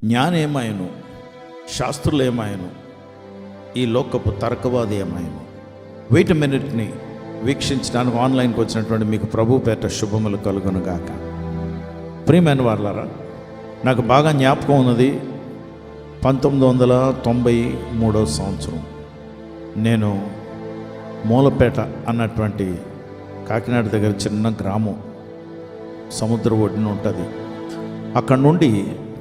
జ్ఞానేమాయను, శాస్త్రులేమాయను, ఈ లోకపు తర్కవాది ఏమాయను. వెయిట్ మినిట్ని వీక్షించడానికి ఆన్లైన్కి వచ్చినటువంటి మీకు ప్రభు పేట శుభములు కలుగునుగాక. ప్రియమైన వాళ్ళారా, నాకు బాగా జ్ఞాపకం ఉన్నది 1993 సంవత్సరం. నేను మూలపేట అన్నటువంటి కాకినాడ దగ్గర చిన్న గ్రామం, సముద్ర ఒడ్డున ఉంటుంది. అక్కడ నుండి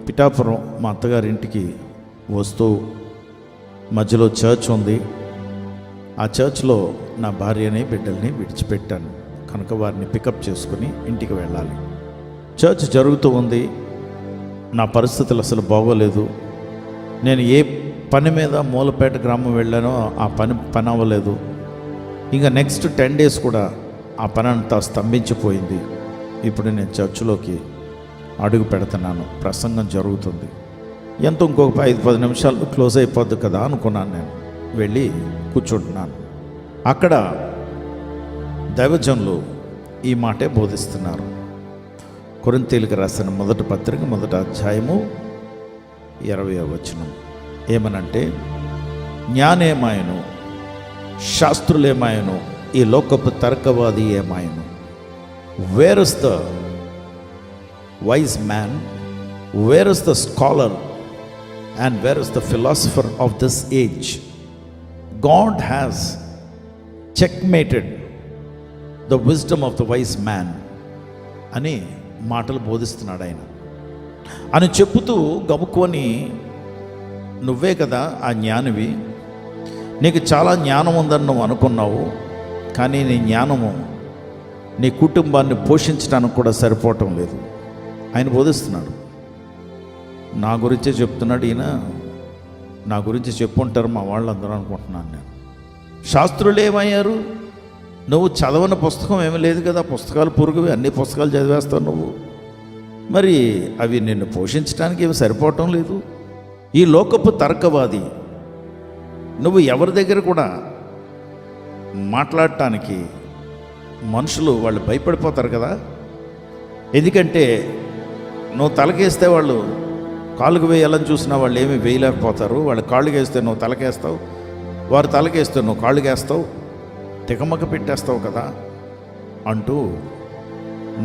పిఠాపురం మా అత్తగారి ఇంటికి వస్తూ మధ్యలో చర్చ్ ఉంది. ఆ చర్చ్లో నా భార్యని బిడ్డల్ని విడిచిపెట్టాను కనుక వారిని పికప్ చేసుకుని ఇంటికి వెళ్ళాలి. చర్చ్ జరుగుతూ ఉంది. నా పరిస్థితులు అసలు బాగోలేదు. నేను ఏ పని మీద మూలపేట గ్రామం వెళ్ళానో ఆ పని అవ్వలేదు. ఇంకా నెక్స్ట్ 10 days కూడా ఆ పని అంతా స్తంభించిపోయింది. ఇప్పుడు నేను చర్చిలోకి అడుగు పెడుతున్నాను. ప్రసంగం జరుగుతుంది. ఎంతో ఇంకొక 5-10 నిమిషాలు క్లోజ్ అయిపోద్ది కదా అనుకున్నాను. నేను వెళ్ళి కూర్చుంటున్నాను. అక్కడ దైవజనులు ఈ మాటే బోధిస్తున్నారు. కొరింథీయులకు రాసిన మొదటి పత్రిక 1వ అధ్యాయము 20వ వచనం ఏమనంటే, జ్ఞానేమాయను, శాస్త్రులేమాయను, ఈ లోకపు తర్కవాది ఏమాయను. Where is the wise man, where is the scholar, and where is the philosopher of this age? God has checkmated the wisdom of the wise man అని మాటలు బోధిస్తున్నాడు ఆయన. అని చెప్పుతూ గబుక్కొని, నువ్వే కదా ఆ జ్ఞానివి, నీకు చాలా జ్ఞానం ఉందని నువ్వు అనుకున్నావు, కానీ నీ జ్ఞానము నీ కుటుంబాన్ని పోషించడానికి కూడా సరిపోవటం లేదు. ఆయన బోధిస్తున్నాడు. నా గురించే చెప్తున్నాడు ఈయన. నా గురించి చెప్పుంటారు మా వాళ్ళందరూ అనుకుంటున్నాను నేను. శాస్త్రులు ఏమయ్యారు? నువ్వు చదవని పుస్తకం ఏమీ లేదు కదా, పుస్తకాలు పురుగువి, అన్ని పుస్తకాలు చదివేస్తావు నువ్వు. మరి అవి నిన్ను పోషించడానికి ఏమి సరిపోవటం లేదు. ఈ లోకపు తర్కవాది, నువ్వు ఎవరి దగ్గర కూడా మాట్లాడటానికి మనుషులు వాళ్ళు భయపడిపోతారు కదా. ఎందుకంటే నువ్వు తలకేస్తే వాళ్ళు కాలుకు వేయాలని చూసినా వాళ్ళు ఏమీ వేయలేకపోతారు. వాళ్ళు కాళ్ళకి వేస్తే నువ్వు తలకేస్తావు, వారు తలకేస్తే నువ్వు కాళ్ళుకేస్తావు, తికమక పెట్టేస్తావు కదా అంటూ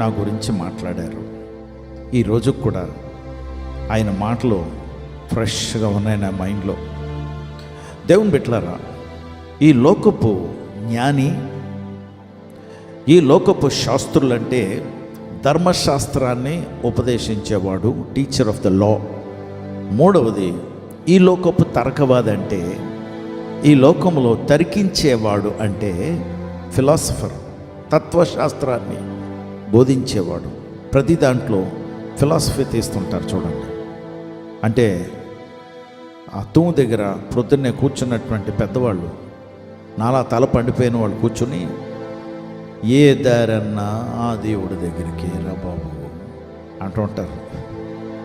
నా గురించి మాట్లాడారు. ఈరోజు కూడా ఆయన మాటలు ఫ్రెష్గా ఉన్నాయి నా మైండ్లో. దేవుని బిడ్డలారా, ఈ లోకపు జ్ఞాని, ఈ లోకపు శాస్త్రులంటే ధర్మశాస్త్రాన్ని ఉపదేశించేవాడు, టీచర్ ఆఫ్ ద లా. మూడవది, ఈ లోకపు తర్కవాది అంటే ఈ లోకంలో తర్కించేవాడు, అంటే ఫిలాసఫర్, తత్వశాస్త్రాన్ని బోధించేవాడు. ప్రతి దాంట్లో ఫిలాసఫీ తీస్తుంటారు చూడండి. అంటే ఆ తూము దగ్గర ప్రొద్దున్నే కూర్చున్నటువంటి పెద్దవాళ్ళు, నాలా తల పండిపోయిన వాళ్ళు కూర్చుని, ఏ దారన్నా ఆ దేవుడి దగ్గరికి రా బాబు అంటుంటారు.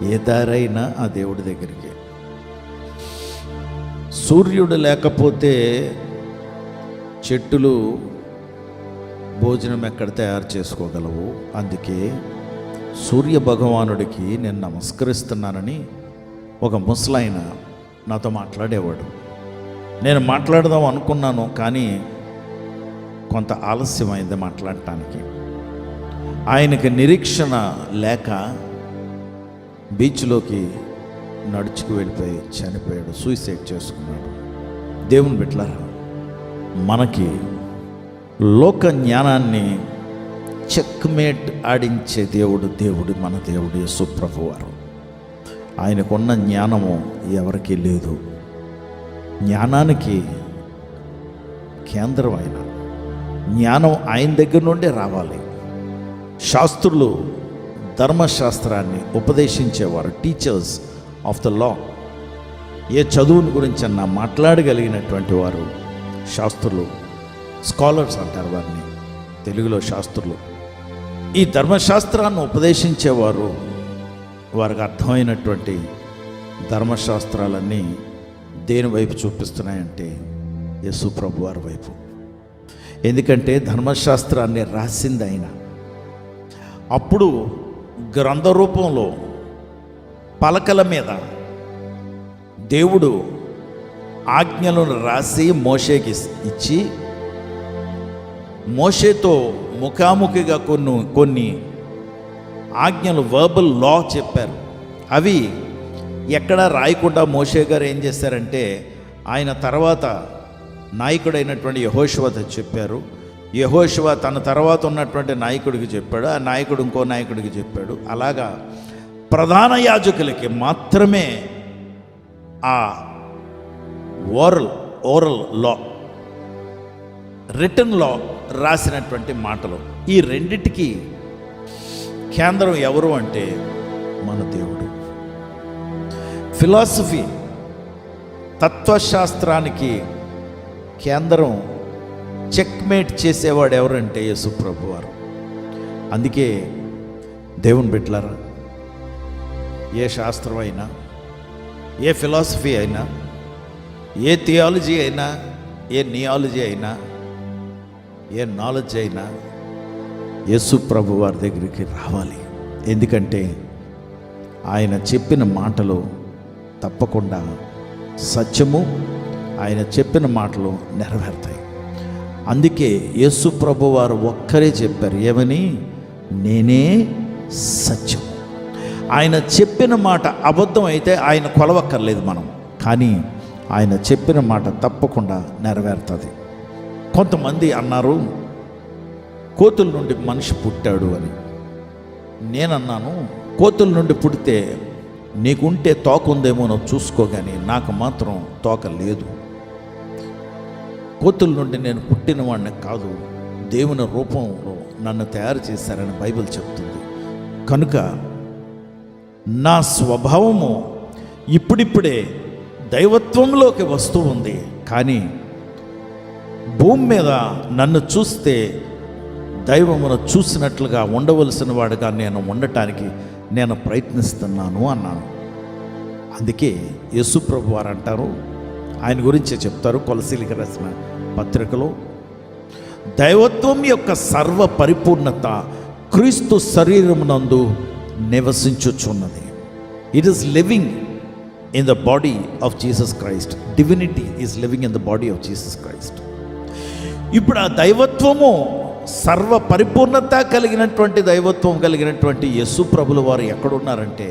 ఏ దారైనా ఆ దేవుడి దగ్గరికి. సూర్యుడు లేకపోతే చెట్టులు భోజనం ఎక్కడ తయారు చేసుకోగలవు. అందుకే సూర్య భగవానుడికి నేను నమస్కరిస్తున్నానని ఒక ముసలాయన నాతో మాట్లాడేవాడు. నేను మాట్లాడదాం అనుకున్నాను, కానీ కొంత ఆలస్యమైంది మాట్లాడటానికి. ఆయనకి నిరీక్షణ లేక బీచ్లోకి నడుచుకు వెళ్ళిపోయి చనిపోయాడు, సూసైడ్ చేసుకున్నాడు. దేవుని బిడ్డలారా, మనకి లోక జ్ఞానాన్ని చెక్మేట్ ఆడించే దేవుడు మన దేవుడు యేసు ప్రభువారు. ఆయనకున్న జ్ఞానము ఎవరికీ లేదు. జ్ఞానానికి కేంద్రం ఆయన. జ్ఞానం ఆయన దగ్గర నుండే రావాలి. శాస్త్రులు ధర్మశాస్త్రాన్ని ఉపదేశించేవారు, టీచర్స్ ఆఫ్ ద లా. ఏ చదువుని గురించి అన్నా మాట్లాడగలిగినటువంటి వారు శాస్త్రులు, స్కాలర్స్ అంటారు వారిని తెలుగులో శాస్త్రులు. ఈ ధర్మశాస్త్రాన్ని ఉపదేశించేవారు, వారికి అర్థమైనటువంటి ధర్మశాస్త్రాలన్నీ దేని వైపు చూపిస్తున్నాయంటే యేసు ప్రభు వారి వైపు. ఎందుకంటే ధర్మశాస్త్రాన్ని రాసింది ఆయన. అప్పుడు గ్రంథ రూపంలో పలకల మీద దేవుడు ఆజ్ఞలను రాసి మోషేకి ఇచ్చి, మోషేతో ముఖాముఖిగా కొన్ని ఆజ్ఞలు వర్బల్ లా చెప్పారు. అవి ఎక్కడా రాయకుండా మోషే గారు ఏం చేశారంటే, ఆయన తర్వాత నాయకుడైనటువంటి యెహోషువతో చెప్పారు. యెహోషువ తన తర్వాత ఉన్నటువంటి నాయకుడికి చెప్పాడు, ఆ నాయకుడు ఇంకో నాయకుడికి చెప్పాడు. అలాగా ప్రధాన యాజకులకి మాత్రమే ఆ ఓరల్ లా, రిటన్ లా రాసినటువంటి మాటలు. ఈ రెండిటికి కేంద్రం ఎవరు అంటే మన దేవుడు. ఫిలాసఫీ, తత్వశాస్త్రానికి కేంద్రం, చెక్మేట్ చేసేవాడు ఎవరంటే యేసు ప్రభువారు. అందుకే దేవుని బిడ్డలారా, ఏ శాస్త్రం అయినా, ఏ ఫిలాసఫీ అయినా, ఏ థియాలజీ అయినా, ఏ నియాలజీ అయినా, ఏ నాలెడ్జ్ అయినా యేసు ప్రభు వారి దగ్గరికి రావాలి. ఎందుకంటే ఆయన చెప్పిన మాటలు తప్పకుండా సత్యము, ఆయన చెప్పిన మాటలు నెరవేరుతాయి. అందుకే యేసు ప్రభు వారు ఒక్కరే చెప్పారు, ఏమని? నేనే సత్యం. ఆయన చెప్పిన మాట అబద్ధం అయితే ఆయన కొలవక్కర్లేదు మనం, కానీ ఆయన చెప్పిన మాట తప్పకుండా నెరవేరుతుంది. కొంతమంది అన్నారు కోతుల నుండి మనిషి పుట్టాడు అని. నేనన్నాను, కోతుల నుండి పుడితే నీకుంటే తోక ఉందేమో నువ్వు చూసుకోగాని నాకు మాత్రం తోక లేదు. కోతుల నుండి నేను పుట్టిన వాడిని కాదు, దేవుని రూపంలో నన్ను తయారు చేశారని బైబిల్ చెప్తుంది. కనుక నా స్వభావము ఇప్పుడిప్పుడే దైవత్వంలోకి వస్తూ ఉంది. కానీ భూమి మీద నన్ను చూస్తే దైవమును చూసినట్లుగా ఉండవలసిన వాడుగా నేను ఉండటానికి నేను ప్రయత్నిస్తున్నాను అన్నాను. అందుకే యేసు ప్రభు వారు అంటారు, ఆయన గురించి చెప్తారు కొలసీలకు రాసిన పత్రికలో, దైవత్వం యొక్క సర్వ పరిపూర్ణత క్రీస్తు శరీరమునందు నివసించుచున్నది. It is living in the body of Jesus Christ. Divinity is living in the body of Jesus Christ. ఇప్పుడు ఆ దైవత్వము, సర్వ పరిపూర్ణత కలిగినటువంటి దైవత్వం కలిగినటువంటి యేసు ప్రభుల వారు ఎక్కడున్నారంటే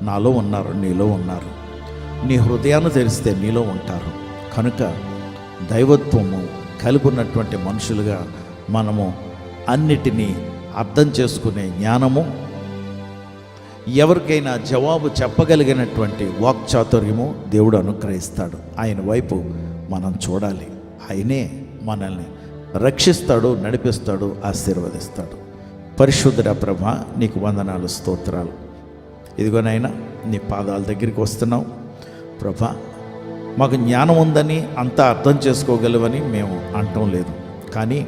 నాలో ఉన్నారు, నీలో ఉన్నారు. నీ హృదయాన్ని తెరిస్తే నీలో ఉంటారు. కనుక దైవత్వము కలిగి ఉన్నటువంటి మనుషులుగా మనము అన్నిటినీ అర్థం చేసుకునే జ్ఞానము, ఎవరికైనా జవాబు చెప్పగలిగినటువంటి వాక్చాతుర్యము దేవుడు అనుగ్రహిస్తాడు. ఆయన వైపు మనం చూడాలి. ఆయనే మనల్ని రక్షిస్తాడు, నడిపిస్తాడు, ఆశీర్వదిస్తాడు. పరిశుద్ధుడా ప్రభా, నీకు వందనాలు, స్తోత్రాలు. ఇదిగోనైనా నీ పాదాల దగ్గరికి వస్తున్నాం ప్రభా. మాకు జ్ఞానం ఉందని, అంతా అర్థం చేసుకోగలవని మేము అంటం లేదు, కానీ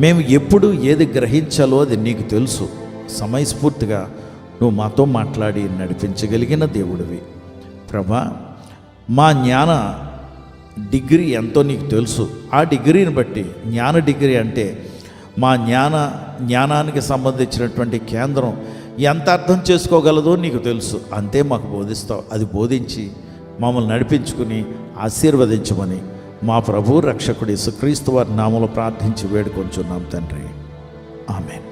మేము ఎప్పుడు ఏది గ్రహించాలో అది నీకు తెలుసు. సమయస్ఫూర్తిగా నువ్వు మాతో మాట్లాడి నడిపించగలిగిన దేవుడివి ప్రభా. మా జ్ఞాన డిగ్రీ ఎంతో నీకు తెలుసు. ఆ డిగ్రీని బట్టి, జ్ఞాన డిగ్రీ అంటే మా జ్ఞానానికి సంబంధించినటువంటి కేంద్రం ఎంత అర్థం చేసుకోగలదో నీకు తెలుసు. అంతే మాకు బోధిస్తావు. అది బోధించి మమ్మల్ని నడిపించుకుని ఆశీర్వదించమని మా ప్రభు రక్షకుడి యేసుక్రీస్తు వారి నామములో ప్రార్థించి వేడుకొంచున్నాం తండ్రి. ఆమేన్.